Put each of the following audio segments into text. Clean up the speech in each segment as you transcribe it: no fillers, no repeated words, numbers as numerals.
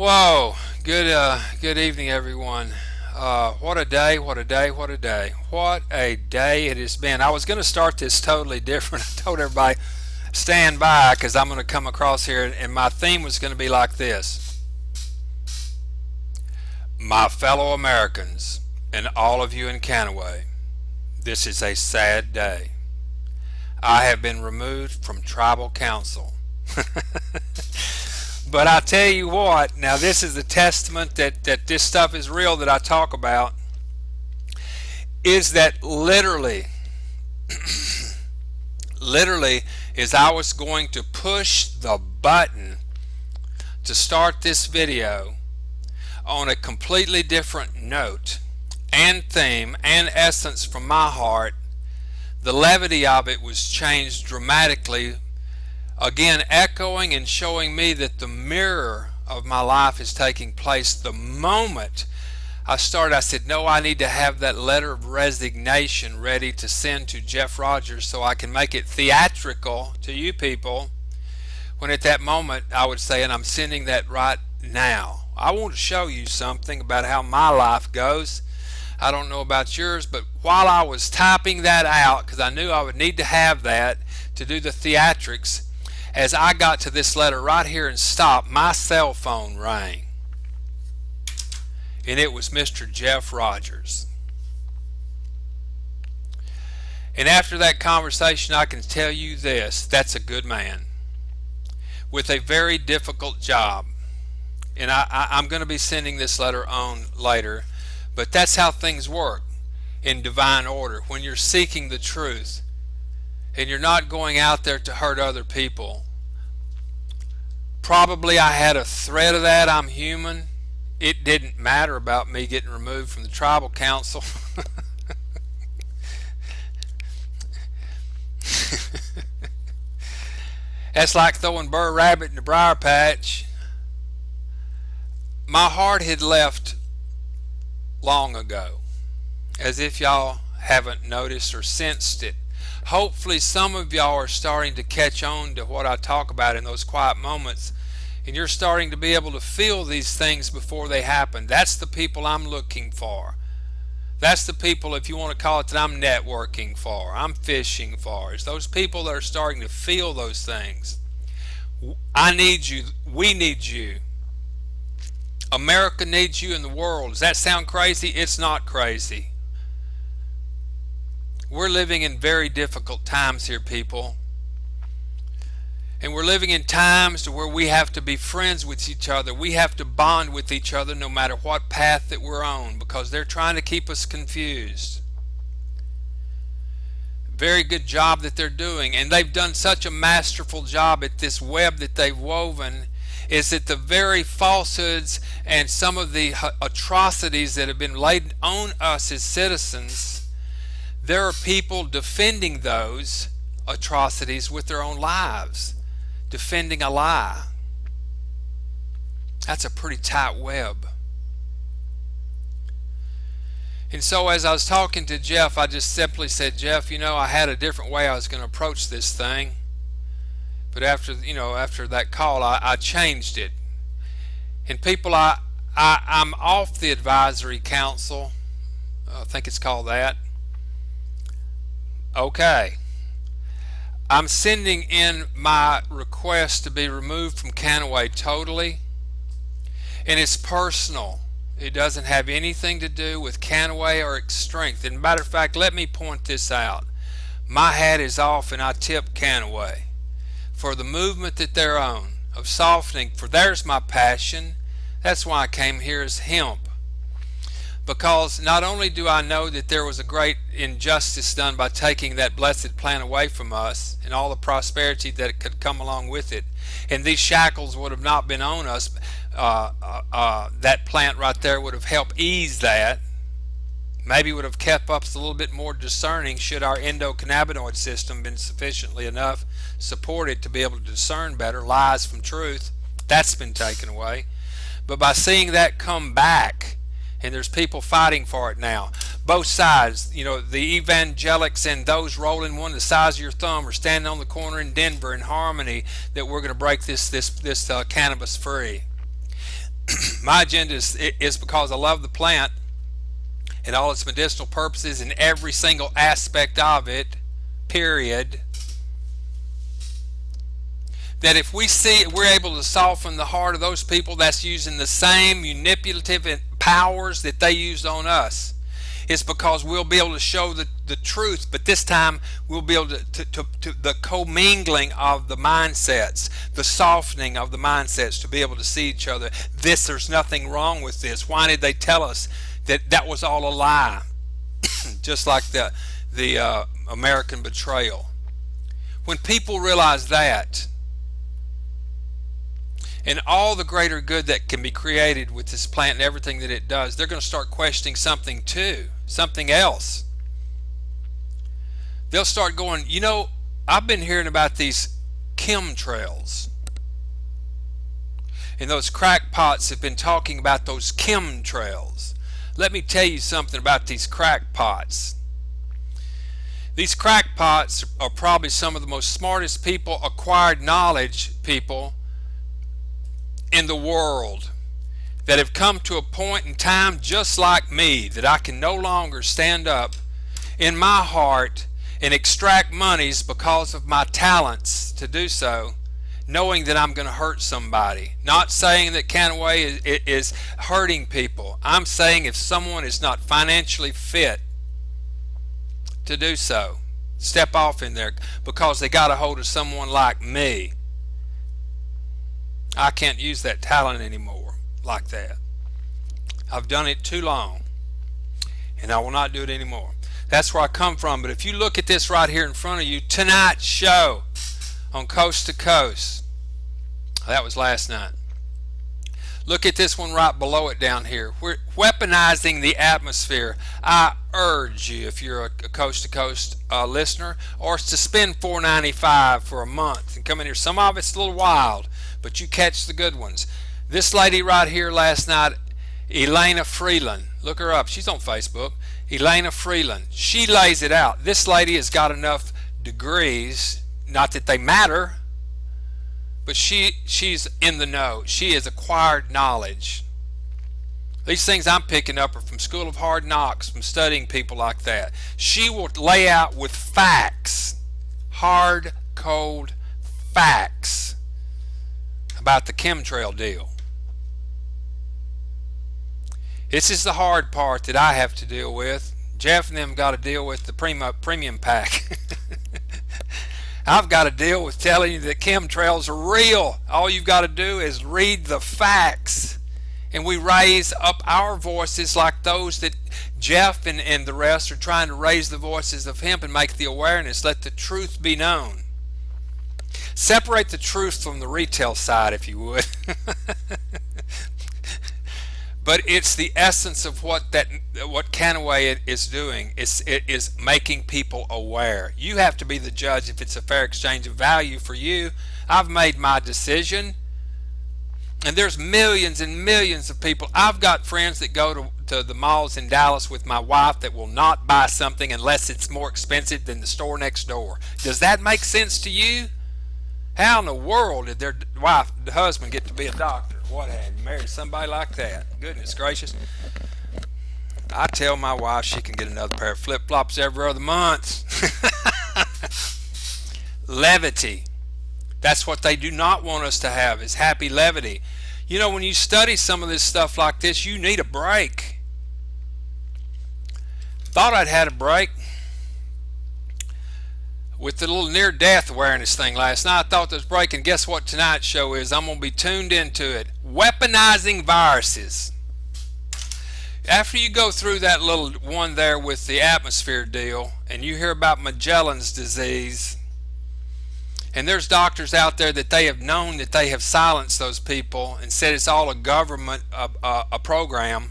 Whoa, good evening, everyone. What a day, what a day, what a day. What a day it has been. I was going to start this totally different. I told everybody, stand by because I'm going to come across here, and my theme was going to be like this. My fellow Americans, and all of you in Canaway, this is a sad day. I have been removed from tribal council. But I tell you what, now this is the testament that this stuff is real that I talk about, is that literally, as I was going to push the button to start this video on a completely different note and theme and essence from my heart, the levity of it was changed dramatically, again echoing and showing me that the mirror of my life is taking place the moment I started. I said, no, I need to have that letter of resignation ready to send to Jeff Rogers so I can make it theatrical to you people, when at that moment I would say, and I'm sending that right now. I want to show you something about how my life goes. I don't know about yours, but while I was typing that out, because I knew I would need to have that to do the theatrics, as I got to this letter right here and stopped, my cell phone rang. And it was Mr. Jeff Rogers. And after that conversation, I can tell you this, that's a good man with a very difficult job. And I'm going to be sending this letter on later, but that's how things work in divine order. When you're seeking the truth and you're not going out there to hurt other people. Probably I had a thread of that. I'm human. It didn't matter about me getting removed from the tribal council. That's like throwing Burr Rabbit in the briar patch. My heart had left long ago, as if y'all haven't noticed or sensed it. Hopefully some of y'all are starting to catch on to what I talk about in those quiet moments, and you're starting to be able to feel these things before they happen. That's the people I'm looking for. That's the people, if you want to call it, that I'm networking for, I'm fishing for. It's those people that are starting to feel those things. I need you. We need you. America needs you in the world. Does that sound crazy? It's not crazy. We're living in very difficult times here, people. And we're living in times where we have to be friends with each other. We have to bond with each other no matter what path that we're on, because they're trying to keep us confused. Very good job that they're doing. And they've done such a masterful job at this web that they've woven, is that the very falsehoods and some of the atrocities that have been laid on us as citizens, there are people defending those atrocities with their own lives, defending a lie. That's a pretty tight web. And so as I was talking to Jeff, I just simply said, Jeff, I had a different way I was going to approach this thing. But after that call, I changed it. And people, I'm off the advisory council. I think it's called that. Okay. I'm sending in my request to be removed from Canaway totally. And it's personal. It doesn't have anything to do with Canaway or its strength. And matter of fact, let me point this out. My hat is off and I tip Canaway for the movement that they're on of softening. For there's my passion. That's why I came here, as hemp. Because not only do I know that there was a great injustice done by taking that blessed plant away from us and all the prosperity that could come along with it, and these shackles would have not been on us, that plant right there would have helped ease that. Maybe would have kept us a little bit more discerning should our endocannabinoid system been sufficiently enough supported to be able to discern better lies from truth. That's been taken away. But by seeing that come back, and there's people fighting for it now, both sides, the evangelics and those rolling one the size of your thumb are standing on the corner in Denver in harmony that we're going to break this cannabis free. My agenda is because I love the plant and all its medicinal purposes and every single aspect of it, period. That if we see it, we're able to soften the heart of those people that's using the same manipulative powers that they used on us. It's because we'll be able to show the truth, but this time we'll be able to the commingling of the mindsets, the softening of the mindsets, to be able to see each other. There's nothing wrong with this. Why did they tell us that was all a lie? Just like the American betrayal. When people realize that, and all the greater good that can be created with this plant and everything that it does, they're going to start questioning something too, something else. They'll start going, I've been hearing about these chemtrails. And those crackpots have been talking about those chemtrails. Let me tell you something about these crackpots. These crackpots are probably some of the most smartest people, acquired knowledge people in the world, that have come to a point in time just like me, that I can no longer stand up in my heart and extract monies because of my talents to do so, knowing that I'm going to hurt somebody. Not saying that Canaway is hurting people. I'm saying if someone is not financially fit to do so, step off in there because they got a hold of someone like me. I can't use that talent anymore like that. I've done it too long, and I will not do it anymore. That's where I come from. But if you look at this right here in front of you, tonight's show on Coast to Coast, that was last night. Look at this one right below it down here. We're weaponizing the atmosphere. I urge you, if you're a Coast to Coast listener, or to spend $4.95 for a month and come in here. Some of it's a little wild, but you catch the good ones. This lady right here last night, Elena Freeland, look her up. She's on Facebook. Elena Freeland. She lays it out. This lady has got enough degrees, not that they matter, but she's in the know. She has acquired knowledge. These things I'm picking up are from School of Hard Knocks, from studying people like that. She will lay out with facts, hard, cold facts about the chemtrail deal. This is the hard part that I have to deal with. Jeff and them got to deal with the premium pack. I've got to deal with telling you that chemtrails are real. All you've got to do is read the facts. And we raise up our voices like those that Jeff and the rest are trying to raise the voices of hemp and make the awareness. Let the truth be known. Separate the truth from the retail side, if you would. But it's the essence of what Canaway is doing. It is making people aware. You have to be the judge if it's a fair exchange of value for you. I've made my decision. And there's millions and millions of people. I've got friends that go to the malls in Dallas with my wife that will not buy something unless it's more expensive than the store next door. Does that make sense to you? How in the world did their husband get to be a doctor? What had you married somebody like that? Goodness gracious. I tell my wife she can get another pair of flip-flops every other month. Levity. That's what they do not want us to have, is happy levity. You know, when you study some of this stuff like this, you need a break. Thought I'd had a break with the little near-death awareness thing last night. I thought there was a break, and guess what tonight's show is? I'm going to be tuned into it. Weaponizing viruses. After you go through that little one there with the atmosphere deal, and you hear about Magellan's disease, and there's doctors out there that they have known that they have silenced those people and said it's all a government a program.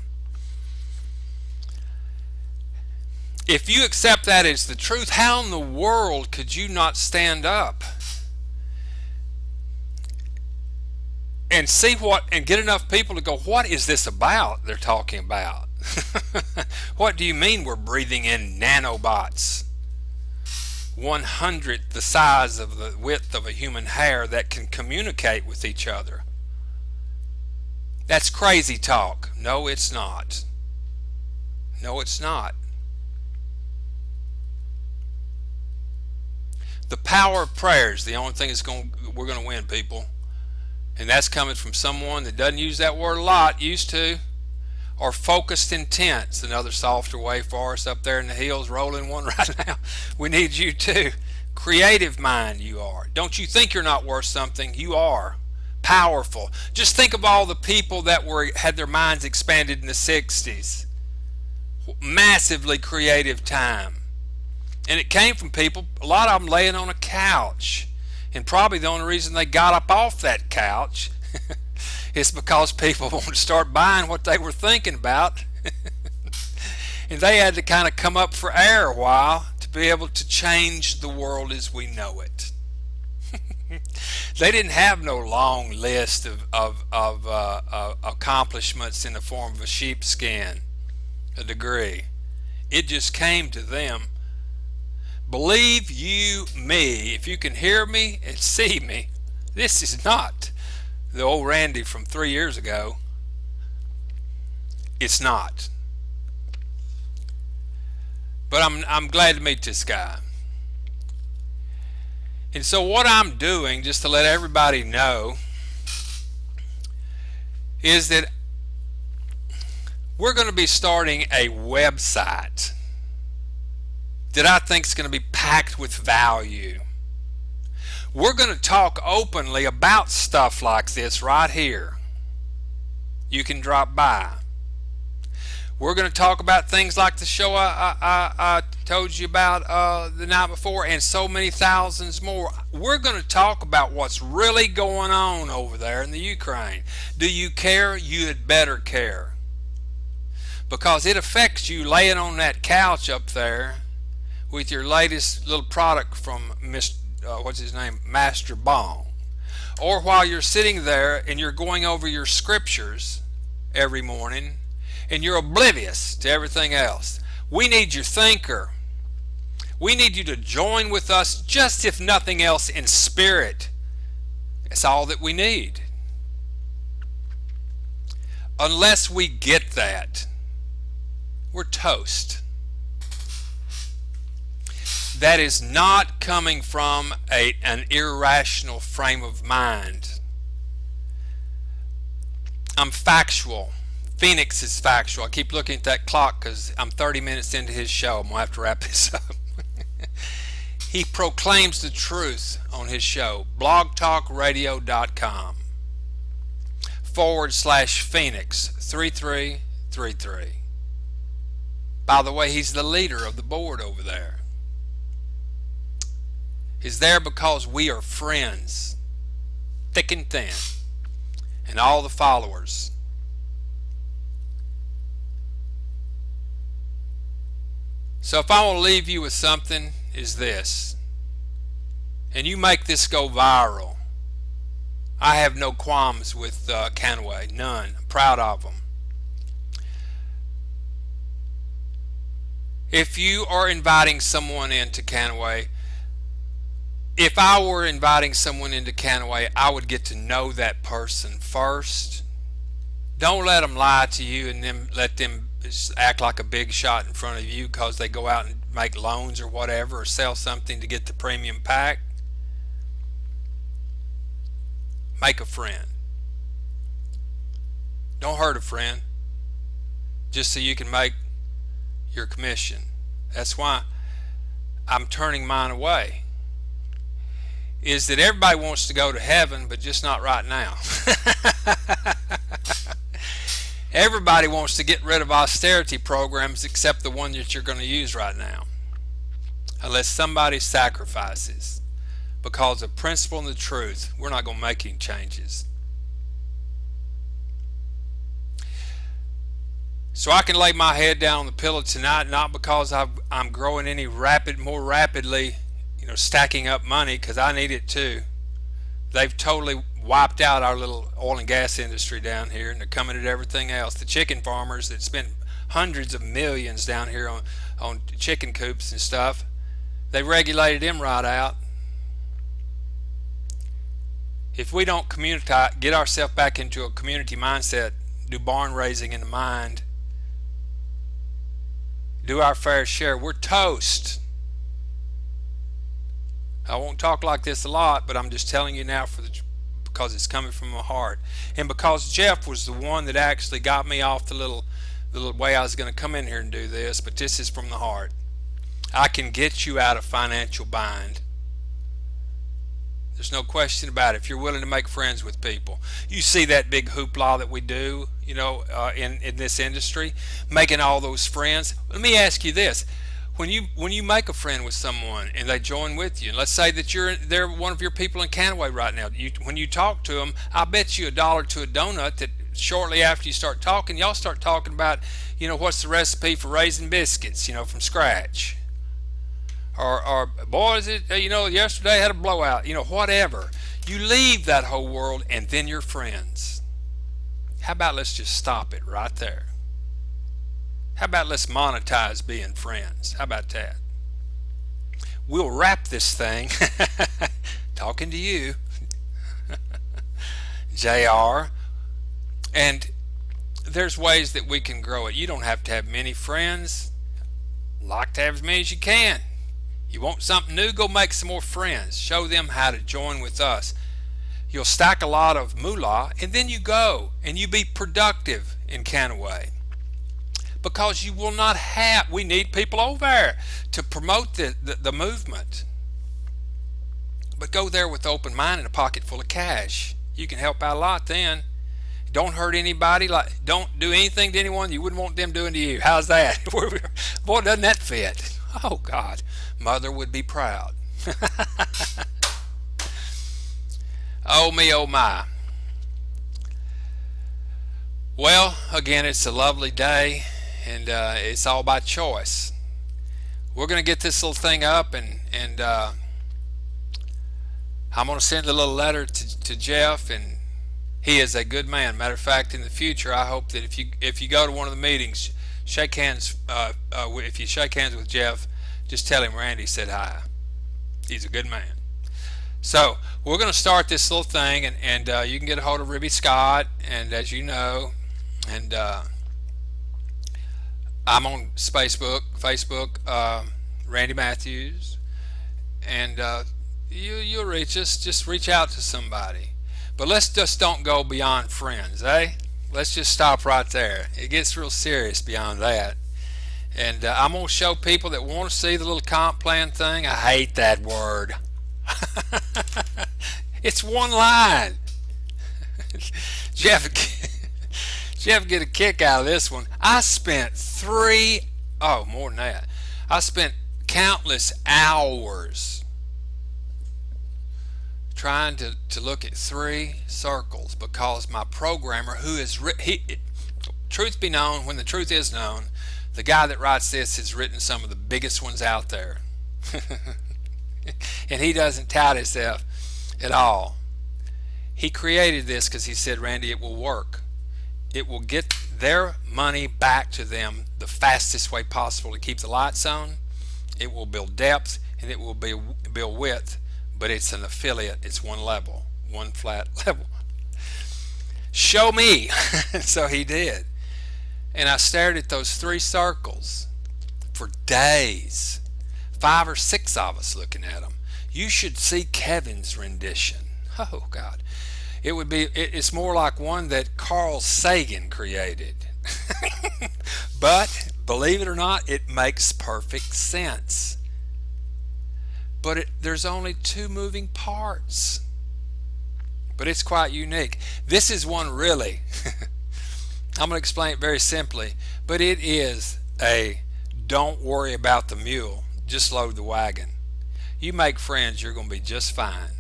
If you accept that as the truth, how in the world could you not stand up and see and get enough people to go, what is this about they're talking about? What do you mean we're breathing in nanobots? 1/100th the size of the width of a human hair that can communicate with each other. That's crazy talk. No, it's not. No, it's not. The power of prayer is the only thing we're going to win, people. And that's coming from someone that doesn't use that word a lot, used to. Or focused intent's another softer way for us up there in the hills, rolling one right now. We need you too. Creative mind you are. Don't you think you're not worth something? You are. Powerful. Just think of all the people that had their minds expanded in the 60s. Massively creative time. And it came from people, a lot of them laying on a couch. And probably the only reason they got up off that couch is because people wanted to start buying what they were thinking about. And they had to kind of come up for air a while to be able to change the world as we know it. They didn't have no long list of accomplishments in the form of a sheepskin, a degree. It just came to them. Believe you me, if you can hear me and see me, this is not the old Randy from 3 years ago. It's not. But I'm glad to meet this guy. And so what I'm doing, just to let everybody know, is that we're going to be starting a website that I think is going to be packed with value. We're going to talk openly about stuff like this right here. You can drop by. We're going to talk about things like the show I told you about the night before, and so many thousands more. We're going to talk about what's really going on over there in the Ukraine. Do you care? You had better care. Because it affects you laying on that couch up there with your latest little product from Master Bong. Or while you're sitting there and you're going over your scriptures every morning and you're oblivious to everything else. We need your thinker. We need you to join with us, just if nothing else, in spirit. That's all that we need. Unless we get that, we're toast. That is not coming from an irrational frame of mind. I'm factual. Phoenix is factual. I keep looking at that clock because I'm 30 minutes into his show. I'm going to have to wrap this up. He proclaims the truth on his show. blogtalkradio.com /Phoenix 3333. By the way, he's the leader of the board over there. He's there because we are friends, thick and thin, and all the followers. So if I want to leave you with something, is this. And you make this go viral. I have no qualms with Canway, none. I'm proud of them. If you are inviting someone into Canway, if I were inviting someone into Canway, I would get to know that person first. Don't let them lie to you and then let them act like a big shot in front of you because they go out and make loans or whatever, or sell something to get the premium pack. Make a friend. Don't hurt a friend just so you can make your commission. That's why I'm turning mine away. Is that everybody wants to go to heaven, but just not right now. Everybody wants to get rid of austerity programs except the one that you're going to use right now. Unless somebody sacrifices. Because of principle and the truth, we're not going to make any changes. So I can lay my head down on the pillow tonight, not because I'm growing any more rapidly, stacking up money, because I need it too. They've totally wiped out our little oil and gas industry down here, and they're coming at everything else. The chicken farmers that spend hundreds of millions down here on chicken coops and stuff, they regulated them right out. If we don't get ourselves back into a community mindset, do barn raising in the mind, do our fair share, we're toast. I won't talk like this a lot, but I'm just telling you now because it's coming from my heart. And because Jeff was the one that actually got me off the little way I was going to come in here and do this, but this is from the heart. I can get you out of financial bind. There's no question about it. If you're willing to make friends with people, you see that big hoopla that we do, in this industry, making all those friends. Let me ask you this: when you make a friend with someone and they join with you, and let's say that they're one of your people in Canaway right now, when you talk to them, I bet you $1 to a donut that shortly after you start talking, y'all start talking about, what's the recipe for raising biscuits, from scratch. Or boys, yesterday I had a blowout, whatever. You leave that whole world and then you're friends. How about let's just stop it right there? How about let's monetize being friends? How about that? We'll wrap this thing, talking to you, JR, and there's ways that we can grow it. You don't have to have many friends. Like to have as many as you can. You want something new? Go make some more friends. Show them how to join with us. You'll stack a lot of moolah, and then you go and you be productive in Canaway. Because you will not have, we need people over there to promote the movement. But go there with open mind and a pocket full of cash. You can help out a lot then. Don't hurt anybody. Don't do anything to anyone you wouldn't want them doing to you. How's that? Boy, doesn't that fit? Oh God, mother would be proud. Oh me, oh my. Well, again, it's a lovely day, and it's all by choice. We're going to get this little thing up, and I'm going to send a little letter to Jeff, and he is a good man. Matter of fact, in the future, I hope that if you go to one of the meetings, shake hands. If you shake hands with Jeff, just tell him Randy said hi. He's a good man. So we're going to start this little thing, and you can get a hold of Ribby Scott, and as you know, and I'm on Facebook, Randy Matthews, and you'll reach us. Just reach out to somebody. But let's just don't go beyond friends, eh? Let's just stop right there. It gets real serious beyond that. And I'm going to show people that want to see the little comp plan thing. I hate that word. It's one line. Jeff get a kick out of this one. I spent more than that. I spent countless hours trying to look at 3 circles, because my programmer, who is truth be known, when the truth is known, the guy that writes this has written some of the biggest ones out there. And he doesn't tout himself at all. He created this because he said, Randy, it will work. It will get their money back to them the fastest way possible to keep the lights on. It will build depth, and it will build width, but it's an affiliate. It's one level, one flat level. Show me. So he did. And I stared at those 3 circles for days. 5 or 6 of us looking at them. You should see Kevin's rendition. Oh God. It's more like one that Carl Sagan created. But believe it or not, it makes perfect sense. But there's only 2 moving parts. But it's quite unique. This is one really. I'm going to explain it very simply, but it is a don't worry about the mule, just load the wagon. You make friends, you're going to be just fine.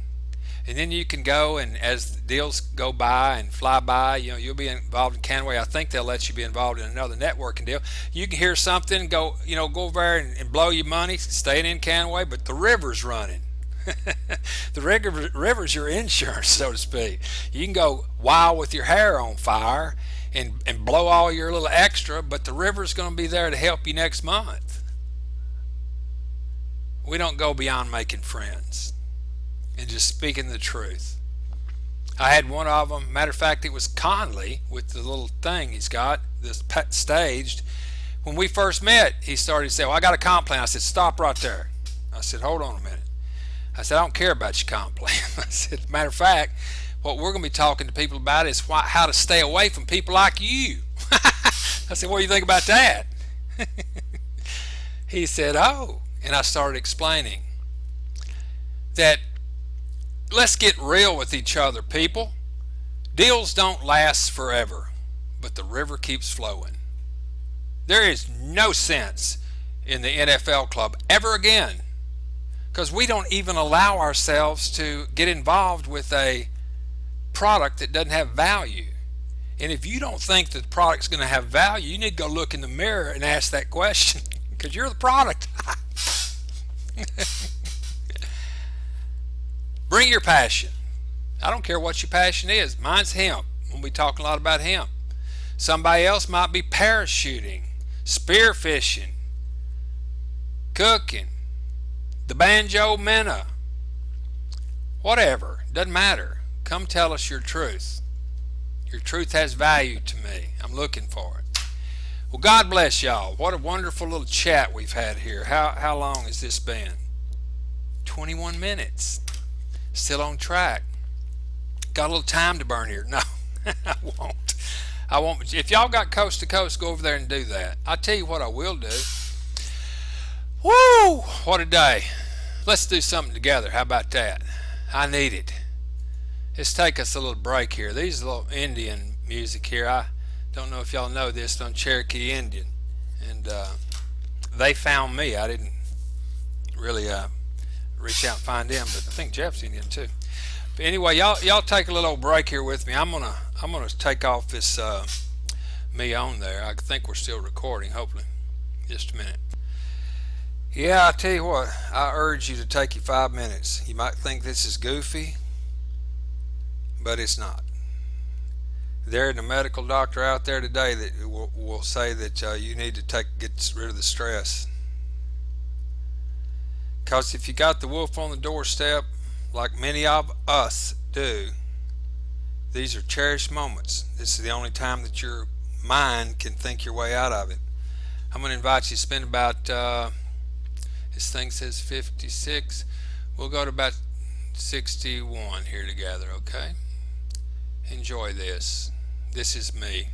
And then you can go, and as the deals go by and fly by, you'll be involved in Canaway. I think they'll let you be involved in another networking deal. You can hear something, go over there and blow your money, staying in Canaway, but the river's running. The river's your insurance, so to speak. You can go wild with your hair on fire and blow all your little extra, but the river's going to be there to help you next month. We don't go beyond making friends and just speaking the truth. I had one of them. Matter of fact, it was Conley with the little thing he's got, this staged. When we first met, he started to say, well, I got a comp plan. I said, stop right there. I said, hold on a minute. I said, I don't care about your comp plan. I said, matter of fact, what we're going to be talking to people about is how to stay away from people like you. I said, what do you think about that? He said, oh. And I started explaining that let's get real with each other, people. Deals don't last forever, but the river keeps flowing. There is no sense in the NFL club ever again, because we don't even allow ourselves to get involved with a product that doesn't have value. And if you don't think that the product's going to have value, you need to go look in the mirror and ask that question, because you're the product. Bring your passion. I don't care what your passion is. Mine's hemp. We'll be talking a lot about hemp. Somebody else might be parachuting, spearfishing, cooking, the banjo minna, whatever. Doesn't matter. Come tell us your truth. Your truth has value to me. I'm looking for it. Well, God bless y'all. What a wonderful little chat we've had here. How long has this been? 21 minutes. Still on track. Got a little time to burn here. No, I won't. I won't. If y'all got coast to coast, go over there and do that. I'll tell you what I will do. Woo! What a day. Let's do something together. How about that? I need it. Let's take us a little break here. These are a little Indian music here. I don't know if y'all know this. I'm Cherokee Indian. And they found me. I didn't really reach out and find them, but I think Jeff's Indian too. But anyway, y'all take a little break here with me. I'm gonna take off this me on there. I think we're still recording. Hopefully, just a minute. Yeah, I tell you what. I urge you to take you 5 minutes. You might think this is goofy, but it's not. There isn't a medical doctor out there today that will say that you need to get rid of the stress. Because if you got the wolf on the doorstep, like many of us do, these are cherished moments. This is the only time that your mind can think your way out of it. I'm going to invite you to spend about, this thing says 56. We'll go to about 61 here together, okay? Enjoy this. This is me.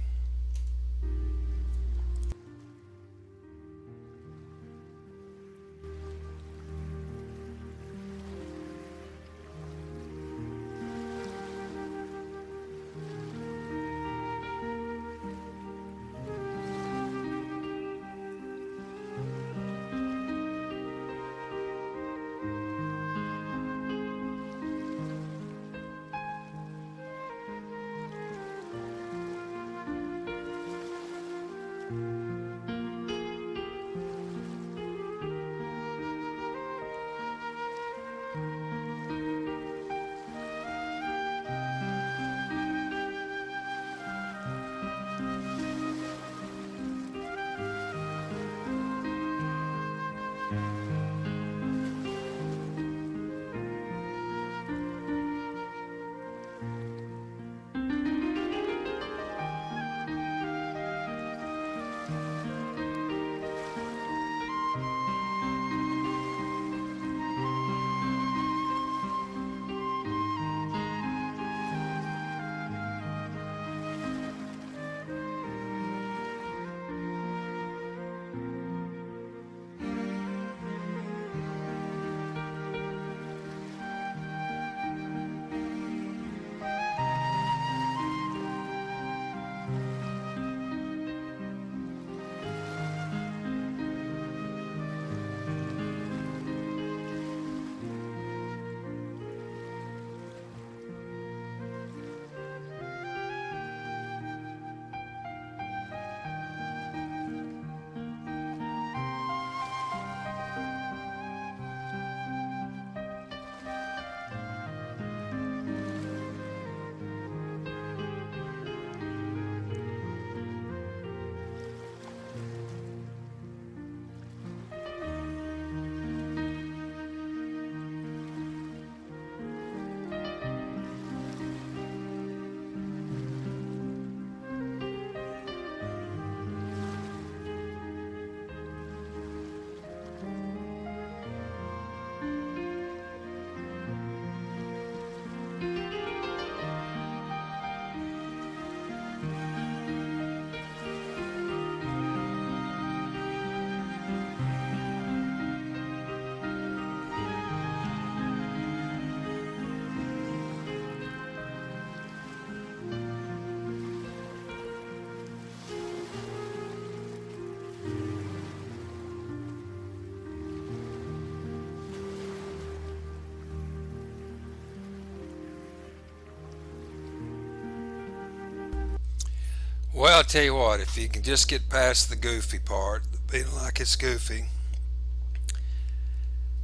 Well, I'll tell you what, if you can just get past the goofy part, feeling like it's goofy,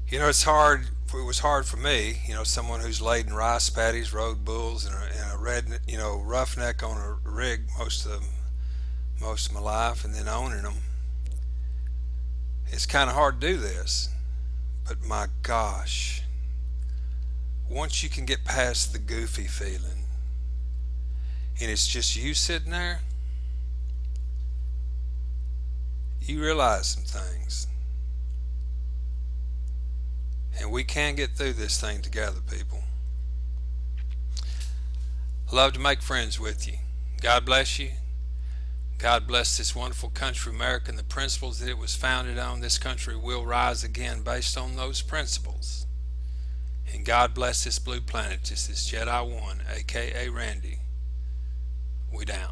it's hard. It was hard for me, someone who's laden rice paddies, rode bulls, and a red, roughneck on a rig most of my life, and then owning them. It's kind of hard to do this, but my gosh, once you can get past the goofy feeling, and it's just you sitting there, you realize some things. And we can get through this thing together, people. I love to make friends with you. God bless you. God bless this wonderful country, America, and the principles that it was founded on. This country will rise again based on those principles. And God bless this blue planet. This is Jedi One, aka Randy. We down.